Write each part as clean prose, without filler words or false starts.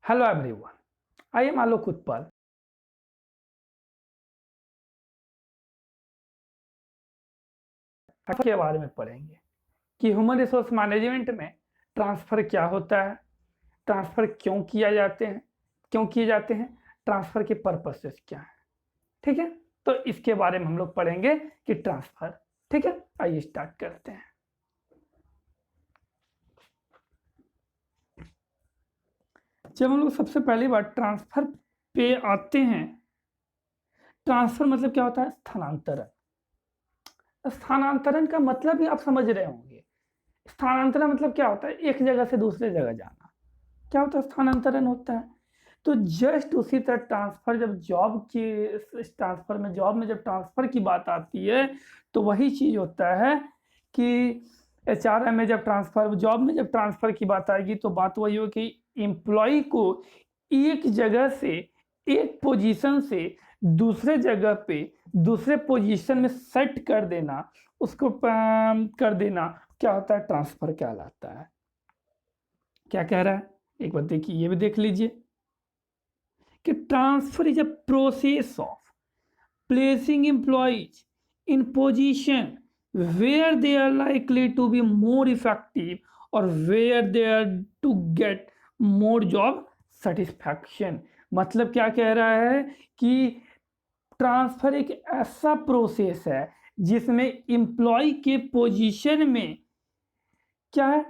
Hello everyone, I am Alok Utpal. के बारे में पढ़ेंगे कि ह्यूमन रिसोर्स मैनेजमेंट में ट्रांसफर क्या होता है, ट्रांसफर क्यों किए जाते हैं, ट्रांसफर के पर्पसेस क्या है। ठीक है, तो इसके बारे में हम लोग पढ़ेंगे कि ट्रांसफर। ठीक है, आइए स्टार्ट करते हैं। जब हम लोग सबसे पहली बार ट्रांसफर पे आते हैं, ट्रांसफर मतलब क्या होता है? स्थानांतरण। स्थानांतरण का मतलब ही आप समझ रहे होंगे। स्थानांतरण मतलब क्या होता है? एक जगह से दूसरे जगह जाना। क्या होता है? स्थानांतरण होता है। तो जस्ट उसी तरह ट्रांसफर, जब जॉब में जब ट्रांसफर की बात आती है तो वही चीज होता है कि एचआरएम में जॉब में जब ट्रांसफर की बात आएगी तो बात वही हो कि एम्प्लॉय को एक जगह से, एक पोजीशन से दूसरे जगह पे, दूसरे पोजीशन में सेट कर देना, उसको कर देना, क्या होता है? ट्रांसफर कहलाता है। क्या कह रहा है एक बार देखिए, ये भी देख लीजिए कि transfer is a process of placing employees in position where they are likely to be more effective or where they are to get more job satisfaction। मतलब क्या कह रहा है कि ट्रांसफर एक ऐसा प्रोसेस है जिसमें एम्प्लॉय के पोजीशन में क्या है,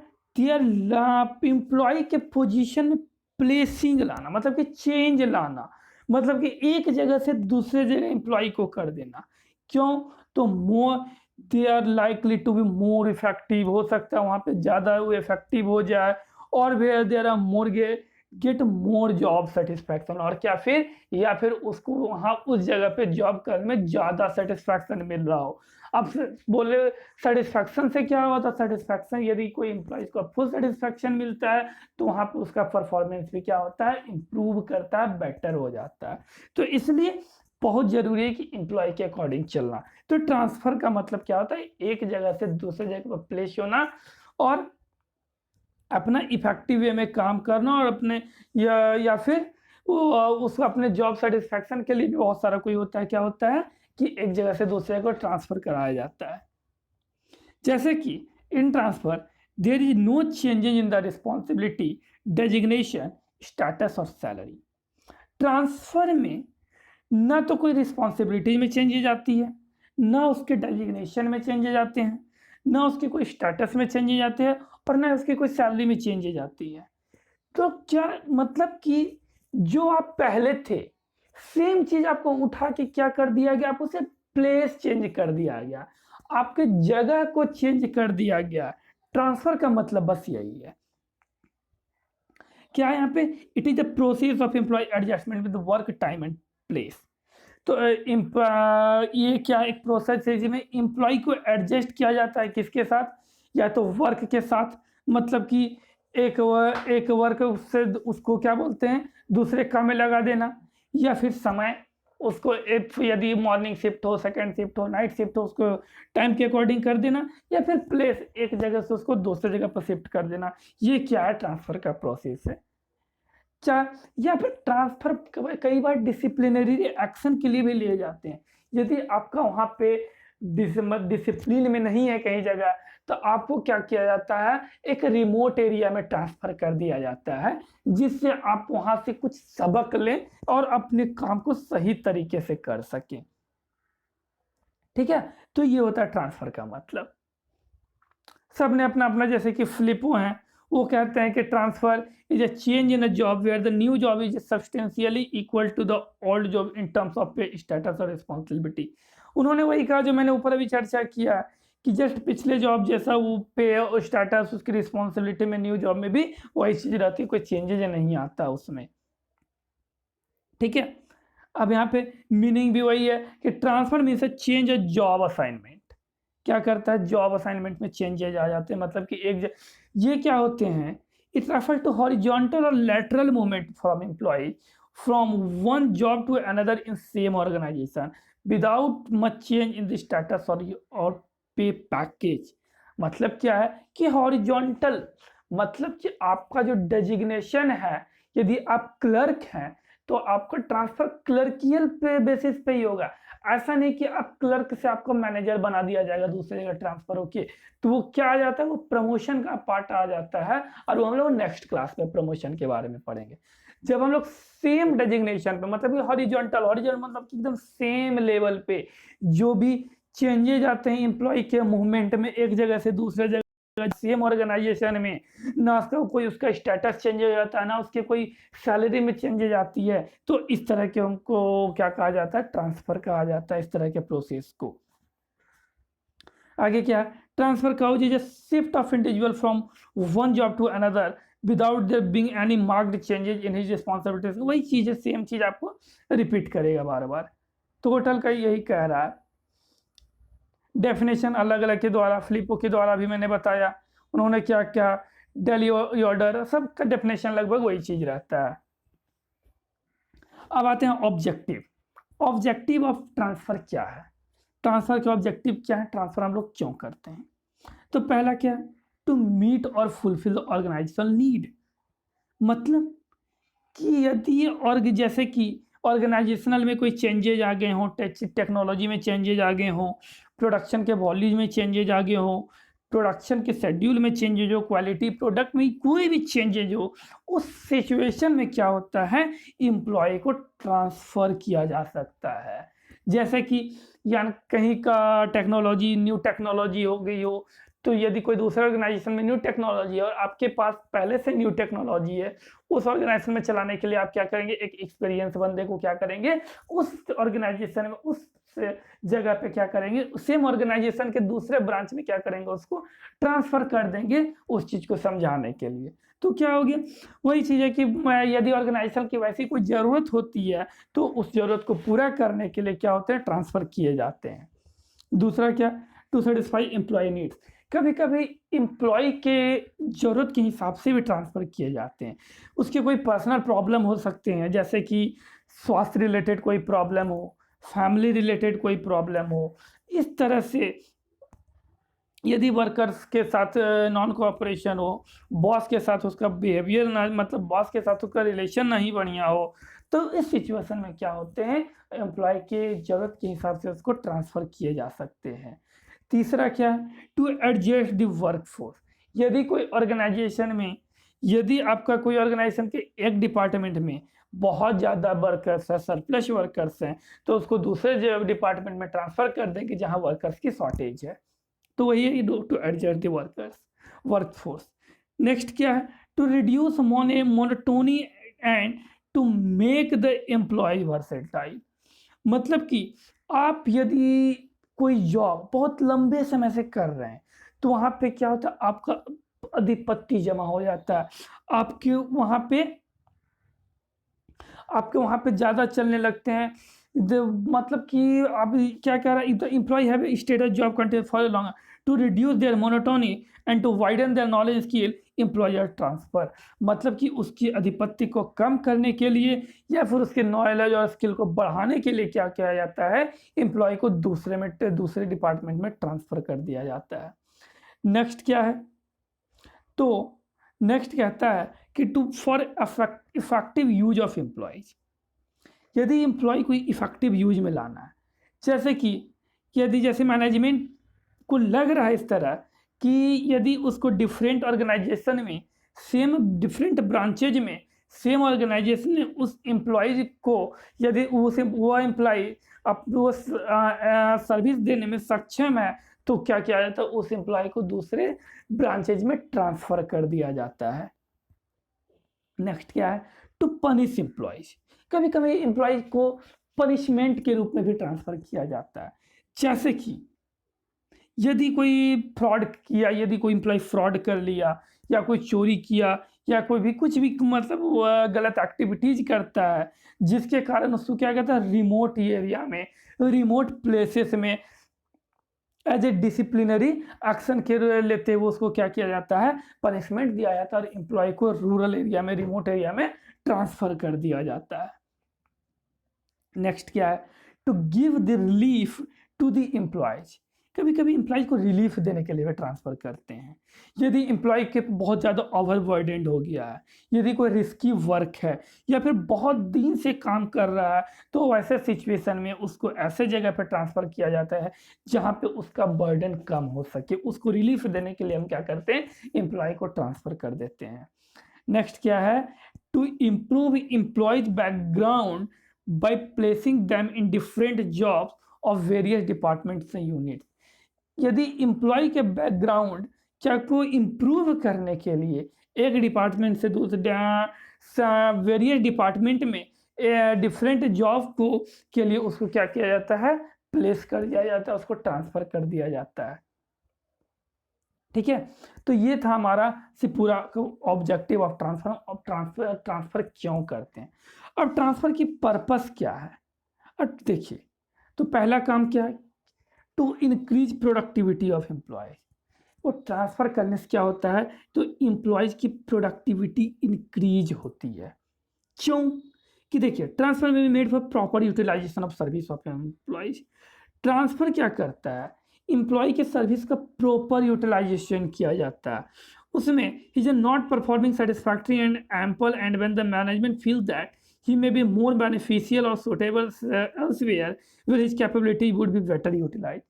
एम्प्लॉय के पोजीशन में प्लेसिंग लाना, मतलब कि चेंज लाना, मतलब कि एक जगह से दूसरे जगह एम्प्लॉय को कर देना। क्यों? तो more they are likely to be more effective, हो सकता है वहां पे ज्यादा वो इफेक्टिव हो जाए, और where there are more get more job satisfaction, और क्या फिर, या फिर उसको वहां उस जगह पे जॉब करने में ज्यादा सेटिस्फैक्शन मिल रहा हो। अब बोले सेटिस्फैक्शन से क्या होता है? सेटिस्फैक्शन, यदि कोई एम्प्लॉय को फुल सेटिस्फैक्शन मिलता है तो वहां पे उसका परफॉर्मेंस भी क्या होता है? इंप्रूव करता है, बेटर हो जाता है। तो इसलिए बहुत जरूरी है कि एम्प्लॉय के अकॉर्डिंग चलना। तो ट्रांसफर का मतलब क्या होता है? एक जगह से दूसरे जगह पर प्लेस होना और अपना इफेक्टिव वे में काम करना, और अपने या फिर वो उसको अपने जॉब सेटिस्फैक्शन के लिए भी बहुत सारा कोई होता है। क्या होता है कि एक जगह से दूसरे जगह ट्रांसफर कराया जाता है। जैसे कि in transfer there is no changes in the responsibility, designation, status और सैलरी। ट्रांसफर में ना तो कोई रिस्पॉन्सिबिलिटी में चेंजेज आती है, ना उसके डेजिग्नेशन में चेंजेज आते हैं, ना उसके कोई स्टेटस में चेंजेज आते हैं, और ना उसकी कोई सैलरी में चेंजेज आती है। तो क्या मतलब कि जो आप पहले थे, सेम चीज आपको उठा के क्या कर दिया गया? आप उसे प्लेस चेंज कर दिया गया, आपके जगह को चेंज कर दिया गया। ट्रांसफर का मतलब बस यही है। क्या है यहाँ पे? It is the process of employ adjustment with work time and place. तो ये क्या एक प्रोसेस है जिसमें एम्प्लॉय को एडजस्ट किया जाता है, किसके साथ? या तो वर्क के साथ, मतलब कि एक वर्क से उसको क्या बोलते हैं, दूसरे काम में लगा देना, या फिर समय, उसको यदि मॉर्निंग शिफ्ट हो, सेकंड शिफ्ट हो, नाइट शिफ्ट हो, उसको टाइम के अकॉर्डिंग कर देना, या फिर प्लेस, एक जगह से उसको दूसरे जगह पर शिफ्ट कर देना। ये क्या है? ट्रांसफर का प्रोसेस है। क्या? या फिर ट्रांसफर कई बार डिसिप्लिनरी एक्शन के लिए भी लिए जाते हैं। यदि आपका वहां पे डिसिप्लिन में नहीं है कहीं जगह, तो आपको क्या किया जाता है? एक रिमोट एरिया में ट्रांसफर कर दिया जाता है, जिससे आप वहां से कुछ सबक लें और अपने काम को सही तरीके से कर सकें। ठीक है, तो ये होता है ट्रांसफर का मतलब। सब ने अपना अपना, जैसे कि फ्लिपो हैं, वो कहते हैं कि transfer is a change in a job where the new job is substantially equal to the old job in terms of pay, status और रिस्पॉन्सिबिलिटी। उन्होंने वही कहा जो मैंने ऊपर अभी चर्चा किया, कि जस्ट पिछले जॉब जैसा वो पे और स्टेटस, उसकी रिस्पॉन्सिबिलिटी में न्यू जॉब में भी वही चीज रहती है, कोई चेंजेज नहीं आता उसमें। ठीक है, अब यहाँ पे मीनिंग भी वही है कि transfer means change a job assignment. क्या करता है? जॉब असाइनमेंट में चेंजेज आ जाते हैं, मतलब कि ये क्या होते हैं? इट रेफर टू हॉरिजॉन्टल और lateral movement from employ from one job to another in same organisation without much change in the status और पे पैकेज। मतलब क्या है कि हॉरिजॉन्टल मतलब कि आपका जो डेजिग्नेशन है यदि आप क्लर्क हैं तो आपका ट्रांसफर क्लर्कियल पे बेसिस पे ही होगा। ऐसा नहीं कि आप क्लर्क से आपको मैनेजर बना दिया जाएगा दूसरी जगह ट्रांसफर होके। तो वो क्या आ जाता है, वो प्रमोशन का पार्ट आ जाता है, और वो हम लोग नेक्स्ट क्लास में प्रमोशन के बारे में पढ़ेंगे। जब हम लोग सेम डेजिग्नेशन पे, मतलब कि हॉरिजॉन्टल, हॉरिजॉन्टल मतलब कि एकदम सेम लेवल पे जो भी चेंजेज आते हैं एम्प्लॉय के मूवमेंट में एक जगह से दूसरे जगह, सेम ऑर्गेनाइजेशन में, ना उसका कोई उसका स्टेटस चेंज हो जाता है, ना उसके कोई सैलरी में चेंजेज आती है, तो इस तरह के उनको क्या कहा जाता है, ट्रांसफर कहा जाता है, इस तरह के प्रोसेस को। आगे क्या, transfer cause is a shift of individual from one job to another without there being any marked changes in his responsibilities. वही चीज है, सेम चीज आपको रिपीट करेगा बार बार। टोटल का यही कह रहा है। डेफिनेशन अलग अलग के द्वारा, फिलिपो के द्वारा भी मैंने बताया, उन्होंने क्या क्या डेली ऑर्डर, सबका डेफिनेशन लगभग वही चीज रहता है। अब आते हैं ऑब्जेक्टिव। ऑब्जेक्टिव ऑफ ट्रांसफर क्या है, ट्रांसफर के ऑब्जेक्टिव क्या है, ट्रांसफर हम लोग क्यों करते हैं। तो पहला क्या है, टू मीट और फुलफिल द ऑर्गेनाइजेशनल नीड। मतलब कि यदि ऑर्ग जैसे कि ऑर्गेनाइजेशनल में कोई चेंजेज आ गए हों, टेक्नोलॉजी में चेंजेज आ गए हों, प्रोडक्शन के वॉल्यूम में चेंजेज आ गए हों, प्रोडक्शन के शेड्यूल में चेंजेज हो, क्वालिटी प्रोडक्ट में कोई भी चेंजेज हो, उस सिचुएशन में क्या होता है, एम्प्लॉय को ट्रांसफ़र किया जा सकता है। जैसे कि या कहीं का टेक्नोलॉजी, न्यू टेक्नोलॉजी हो गई हो, तो यदि कोई दूसरे ऑर्गेनाइजेशन में न्यू टेक्नोलॉजी है और आपके पास पहले से न्यू टेक्नोलॉजी है, उस ऑर्गेनाइजेशन में चलाने के लिए आप क्या करेंगे, एक एक्सपीरियंस बंदे को क्या करेंगे, उस ऑर्गेनाइजेशन में, उस जगह पे क्या करेंगे, सेम ऑर्गेनाइजेशन के दूसरे ब्रांच में क्या करेंगे, उसको ट्रांसफर कर देंगे उस चीज को समझाने के लिए। तो क्या हो गया, वही चीज है कि यदि ऑर्गेनाइजेशन की वैसी कोई जरूरत होती है तो उस जरूरत को पूरा करने के लिए क्या होते हैं, ट्रांसफर किए जाते हैं। दूसरा क्या, टू सेटिस्फाई एम्प्लॉय नीड्स। कभी कभी एम्प्लॉय के जरूरत के हिसाब से भी ट्रांसफर किए जाते हैं। उसके कोई पर्सनल प्रॉब्लम हो सकते हैं, जैसे कि स्वास्थ्य रिलेटेड कोई प्रॉब्लम हो, फैमिली रिलेटेड कोई प्रॉब्लम हो, इस तरह से यदि वर्कर्स के साथ नॉन कोऑपरेशन हो, बॉस के साथ उसका बिहेवियर ना, मतलब बॉस के साथ उसका रिलेशन नहीं बढ़िया हो, तो इस सिचुएशन में क्या होते हैं, एम्प्लॉय के ज़रूरत के हिसाब से उसको ट्रांसफ़र किए जा सकते हैं। तीसरा क्या है, टू एडजस्ट द वर्कफोर्स। यदि कोई ऑर्गेनाइजेशन में, यदि आपका कोई ऑर्गेनाइजेशन के एक डिपार्टमेंट में बहुत ज़्यादा वर्कर्स है, सरप्लस वर्कर्स हैं, तो उसको दूसरे डिपार्टमेंट में ट्रांसफ़र कर देंगे जहाँ वर्कर्स की शॉर्टेज है। तो वही है to adjust the workers workforce. Next क्या है, to reduce monotony and to make the employ versatile. मतलब कि आप यदि कोई जॉब बहुत लंबे समय से कर रहे हैं, तो वहाँ पे क्या होता है, आपका अधिपत्य जमा हो जाता है, आपके वहाँ पे ज़्यादा चलने लगते हैं। मतलब कि अब क्या कह रहा है, the employ have status job continue for long to reduce their monotony and to widen their knowledge skill employer transfer. मतलब कि उसकी अधिपत्य को कम करने के लिए या फिर उसके नॉलेज और स्किल को बढ़ाने के लिए क्या किया जाता है, एम्प्लॉय को दूसरे डिपार्टमेंट में ट्रांसफ़र कर दिया जाता है। नेक्स्ट क्या है, तो नेक्स्ट कहता है कि to for effective use of employees. यदि एम्प्लॉय को इफेक्टिव यूज में लाना है, जैसे कि यदि जैसे मैनेजमेंट को लग रहा है इस तरह कि यदि उसको डिफरेंट ऑर्गेनाइजेशन में, सेम डिफरेंट ब्रांचेज में सेम ऑर्गेनाइजेशन ने उस एम्प्लॉयज को, यदि वो एम्प्लॉय वो सर्विस देने में सक्षम है, तो क्या किया जाता है, उस एम्प्लॉय को दूसरे ब्रांचेज में ट्रांसफ़र कर दिया जाता है। नेक्स्ट क्या है, टू पनिश एम्प्लॉयज। कभी कभी एम्प्लॉयज को पनिशमेंट के रूप में भी ट्रांसफ़र किया जाता है। जैसे कि यदि कोई फ्रॉड किया, यदि कोई एम्प्लॉय फ्रॉड कर लिया या कोई चोरी किया या कोई भी कुछ भी मतलब गलत एक्टिविटीज करता है, जिसके कारण उसको क्या कहता है, रिमोट एरिया में, रिमोट प्लेसेस में एज ए डिसिप्लिनरी एक्शन के लेते हुए उसको क्या किया जाता है, पनिशमेंट दिया जाता है और एम्प्लॉय को रूरल एरिया में, रिमोट एरिया में ट्रांसफ़र कर दिया जाता है। नेक्स्ट क्या है, to give the relief to the employees. कभी कभी एम्प्लॉय को रिलीफ देने के लिए भी ट्रांसफ़र करते हैं। यदि एम्प्लॉय के बहुत ज़्यादा ओवरबर्डेंड हो गया है, यदि कोई रिस्की वर्क है या फिर बहुत दिन से काम कर रहा है, तो वैसे सिचुएशन में उसको ऐसे जगह पर ट्रांसफ़र किया जाता है जहाँ पे उसका बर्डन कम हो सके। उसको रिलीफ देने के लिए हम क्या करते हैं, एम्प्लॉय को ट्रांसफ़र कर देते हैं। नेक्स्ट क्या है, to improve employees background by placing them in different jobs of various departments and units. यदि एम्प्लॉय के बैकग्राउंड क्या को इम्प्रूव करने के लिए एक डिपार्टमेंट से दूसरे वेरियस डिपार्टमेंट में डिफरेंट जॉब को के लिए उसको क्या किया जाता है, प्लेस कर दिया जाता है, उसको ट्रांसफ़र कर दिया जाता है। ठीक है, तो ये था हमारा से पूरा ऑब्जेक्टिव ऑफ ट्रांसफ़र क्यों करते हैं। अब ट्रांसफ़र की पर्पस क्या है, अब देखिए, तो पहला काम क्या है, to increase productivity of employ. वो ट्रांसफ़र करने से क्या होता है, तो एम्प्लॉयज़ की प्रोडक्टिविटी इंक्रीज होती है। क्यों कि देखिए, transfer may be made for proper utilization of service of employees. Transfer क्या करता है, एम्प्लॉय के सर्विस का प्रॉपर यूटिलाइजेशन किया जाता है। उसमें he is not performing satisfactory and ample and when the management feel that he may be more beneficial or suitable elsewhere where his capability would be better utilized।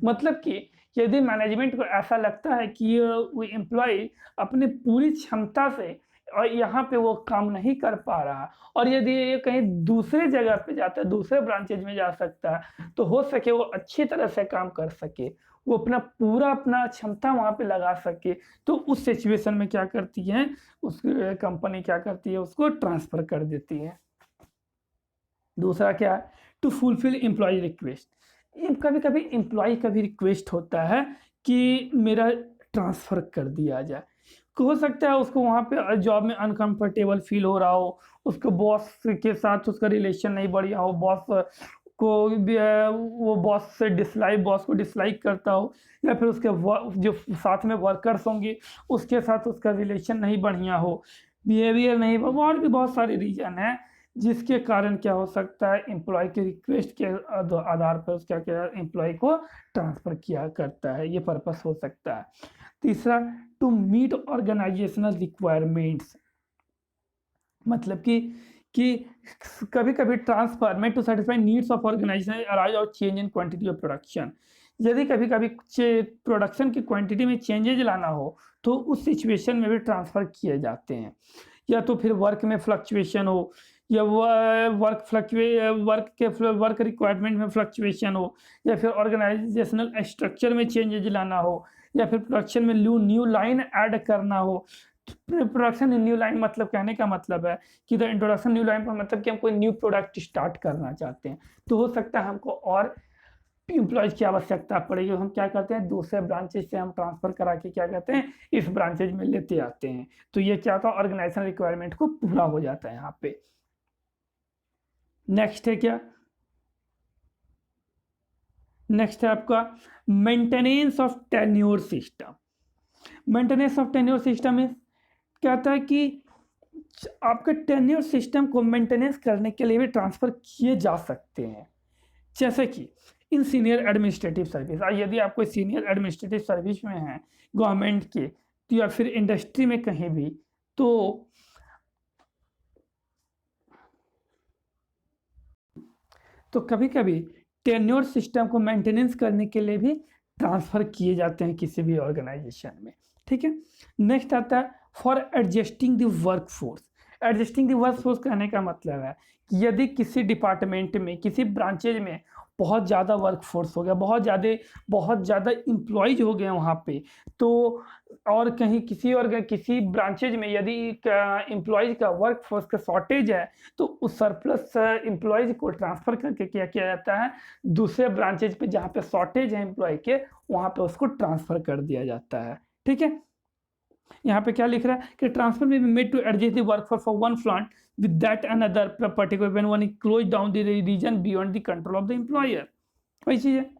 मतलब कि यदि management को ऐसा लगता है कि वो एम्प्लॉय अपने पूरी क्षमता से और यहाँ पे वो काम नहीं कर पा रहा, और यदि ये कहीं दूसरे जगह पे जाता है, दूसरे ब्रांचेज में जा सकता है, तो हो सके वो अच्छी तरह से काम कर सके, वो अपना क्षमता वहाँ पे लगा सके, तो उस सिचुएशन में क्या करती है, उस कंपनी क्या करती है, उसको ट्रांसफ़र कर देती है। दूसरा क्या है, टू फुलफिल एम्प्लॉय रिक्वेस्ट। कभी कभी एम्प्लॉय का भी रिक्वेस्ट होता है कि मेरा ट्रांसफ़र कर दिया जाए। हो सकता है उसको वहाँ पे जॉब में अनकंफर्टेबल फील हो रहा हो, उसके बॉस के साथ उसका रिलेशन नहीं बढ़िया हो, को भी वो बॉस को डिसलाइक करता हो, या फिर उसके जो साथ में वर्कर्स होंगे उसके साथ उसका रिलेशन नहीं बढ़िया हो, बिहेवियर नहीं, और भी बहुत सारे रीज़न हैं जिसके कारण क्या हो सकता है, एम्प्लॉय के रिक्वेस्ट के आधार पर उसका क्या एम्प्लॉय को ट्रांसफ़र किया करता है, ये पर्पस हो सकता है। तीसरा, टू मीट ऑर्गेनाइजेशनल रिक्वायरमेंट्स। मतलब कि कभी-कभी transfer to satisfy needs of organisation arise और change in quantity of production. यदि कभी-कभी प्रोडक्शन की क्वांटिटी में चेंजेज लाना हो, तो उस सिचुएशन में भी ट्रांसफ़र किए जाते हैं। या तो फिर वर्क में फ्लक्चुएशन हो, या वर्क रिक्वायरमेंट में फ्लक्चुएशन हो, या फिर ऑर्गेनाइजेशनल स्ट्रक्चर में चेंजेज लाना हो, या फिर प्रोडक्शन में न्यू लाइन ऐड करना हो। प्रोडक्शन न्यू लाइन मतलब कहने का मतलब है कि द इंट्रोडक्शन न्यू लाइन पर मतलब कि हम कोई न्यू प्रोडक्ट स्टार्ट करना चाहते हैं, तो हो सकता है हमको और एम्प्लॉयज़ की आवश्यकता पड़ेगी। हम क्या करते हैं, दूसरे ब्रांचेज से हम ट्रांसफ़र करा के क्या कहते हैं, इस ब्रांचेज में लेते आते हैं। तो ये क्या होता है, ऑर्गेनाइजेशन रिक्वायरमेंट को पूरा हो जाता है यहाँ पे। नेक्स्ट है क्या, नेक्स्ट है आपका maintenance of tenure system. Maintenance of tenure system में कहता है कि आपके टेन्योर सिस्टम को मेंटेनेंस करने के लिए भी ट्रांसफ़र किए जा सकते हैं। जैसे कि इन सीनियर एडमिनिस्ट्रेटिव सर्विस, यदि आप कोई सीनियर एडमिनिस्ट्रेटिव सर्विस में हैं गवर्नमेंट के, तो या फिर इंडस्ट्री में कहीं भी, तो कभी-कभी टेन्योर सिस्टम को मेंटेनेंस करने के लिए भी ट्रांसफ़र किए जाते हैं किसी भी ऑर्गेनाइजेशन में। ठीक है, नेक्स्ट आता है for adjusting the workforce. Adjusting the workforce कहने का मतलब है कि यदि किसी डिपार्टमेंट में, किसी ब्रांचेज में बहुत ज़्यादा वर्कफोर्स हो गया, बहुत ज़्यादा एम्प्लॉयज हो गए वहाँ पे, तो और कहीं किसी ब्रांचेज में यदि एम्प्लॉयज का वर्कफोर्स का शॉर्टेज है, तो उस सरप्लस एम्प्लॉयज को ट्रांसफ़र करके क्या किया जाता है, दूसरे ब्रांचेज पे जहाँ पे शॉर्टेज है एम्प्लॉय के, वहाँ पे उसको ट्रांसफ़र कर दिया जाता है। ठीक है, यहाँ पे क्या लिख रहा है कि transfer may be made to adjust the workforce for one plant with that another particular when one close down the reason beyond the control of the employer. वही चीज़ है।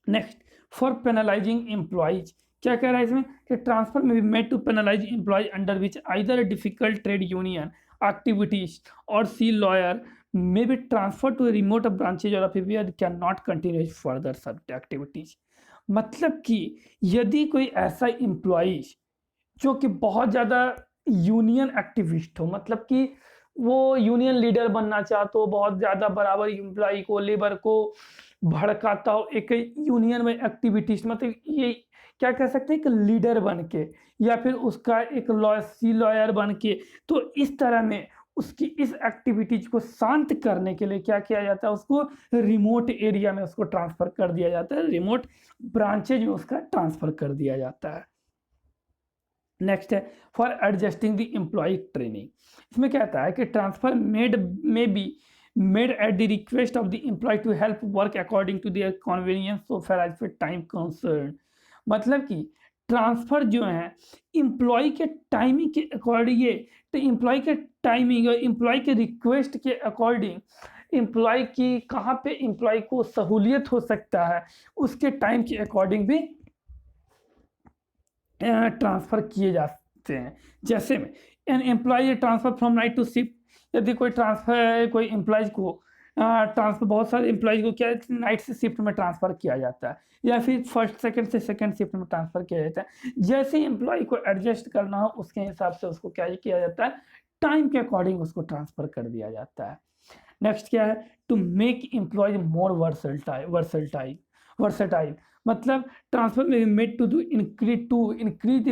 नेक्स्ट, फॉर पेनलाइजिंग एम्प्लॉयज, क्या कह रहा है इसमें कि transfer may be made to penalize employ under which either difficult trade union activities और see lawyer may be transferred to a remote branches or affiliate cannot continue further such activities। मतलब कि यदि कोई ऐसा एम्प्लॉई जो कि बहुत ज़्यादा यूनियन एक्टिविस्ट हो, मतलब कि वो यूनियन लीडर बनना चाहता हो, बहुत ज़्यादा बराबर एम्प्लॉई को, लेबर को भड़काता हो, एक यूनियन में एक्टिविटीज, मतलब ये क्या कह सकते हैं, एक लीडर बन के या फिर उसका एक लॉयर बन के। तो इस तरह में उसकी इस एक्टिविटीज को शांत करने के लिए क्या किया जाता है, उसको रिमोट एरिया में उसको ट्रांसफर कर दिया जाता है, रिमोट ब्रांचेज में उसका ट्रांसफर कर दिया जाता है। नेक्स्ट है for adjusting the employ training. इसमें क्या कहता है कि transfer made may be made at the request of the employ to help work according to their convenience so far as फिर टाइम कंसर्न। मतलब कि ट्रांसफर जो है एम्प्लॉय के टाइमिंग के अकॉर्डिंग, तो एम्प्लॉय के टाइमिंग और एम्प्लॉय के रिक्वेस्ट के अकॉर्डिंग एम्प्लॉय की कहाँ पे एम्प्लॉय को सहूलियत हो सकता है उसके टाइम के अकॉर्डिंग भी ट्रांसफ़र किए जाते हैं। जैसे may an employ transfer from night to shift, यदि कोई ट्रांसफ़र कोई एम्प्लॉयज़ को ट्रांसफ़र, बहुत सारे एम्प्लॉयज़ को क्या नाइट से शिफ्ट में ट्रांसफ़र किया जाता है या फिर फर्स्ट सेकंड से सेकंड शिफ्ट में ट्रांसफ़र किया जाता है। जैसे एम्प्लॉय को एडजस्ट करना हो उसके हिसाब से उसको क्या किया जाता है, टाइम के अकॉर्डिंग उसको ट्रांसफ़र कर दिया जाता है। नेक्स्ट क्या है, to make employees more versatile. मतलब transfer may made to increase the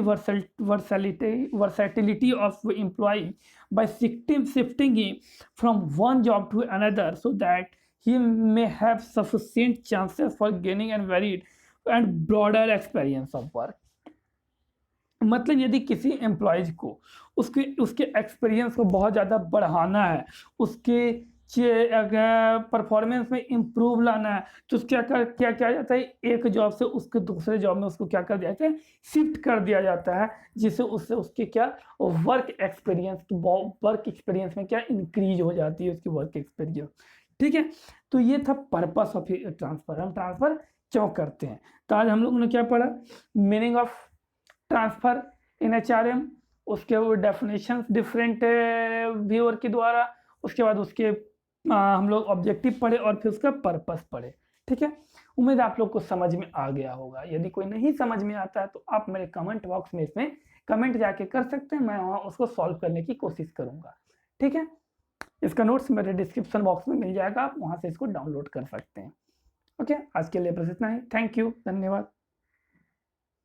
versatility of employ by shifting him from one job to another so that he may have sufficient chances for gaining and varied and broader experience of work। मतलब यदि किसी employees को उसके उसके experience को बहुत ज़्यादा बढ़ाना है, उसके परफॉर्मेंस में इम्प्रूव लाना है, तो क्या किया जाता है, एक जॉब से उसके दूसरे जॉब में उसको क्या कर दिया जाता है, शिफ्ट कर दिया जाता है, जिससे उससे उसके क्या वर्क एक्सपीरियंस में क्या इंक्रीज हो जाती है उसकी वर्क एक्सपीरियंस। ठीक है, तो ये था पर्पस ऑफ ट्रांसफर। हम ट्रांसफर क्यों करते हैं, तो आज हम लोगों ने क्या पढ़ा, meaning of transfer in HRM, उसके वो डेफिनेशंस डिफरेंट व्यूअर के द्वारा, उसके बाद उसके हम लोग ऑब्जेक्टिव पढ़े और फिर उसका पर्पस पढ़े। ठीक है, उम्मीद आप लोग को समझ में आ गया होगा। यदि कोई नहीं समझ में आता है तो आप मेरे कमेंट बॉक्स में इसमें कमेंट जाके कर सकते हैं, मैं वहाँ उसको सॉल्व करने की कोशिश करूँगा। ठीक है, इसका नोट्स मेरे डिस्क्रिप्शन बॉक्स में मिल जाएगा, आप वहाँ से इसको डाउनलोड कर सकते हैं। ओके, आज के लिए बस इतना ही। थैंक यू, धन्यवाद।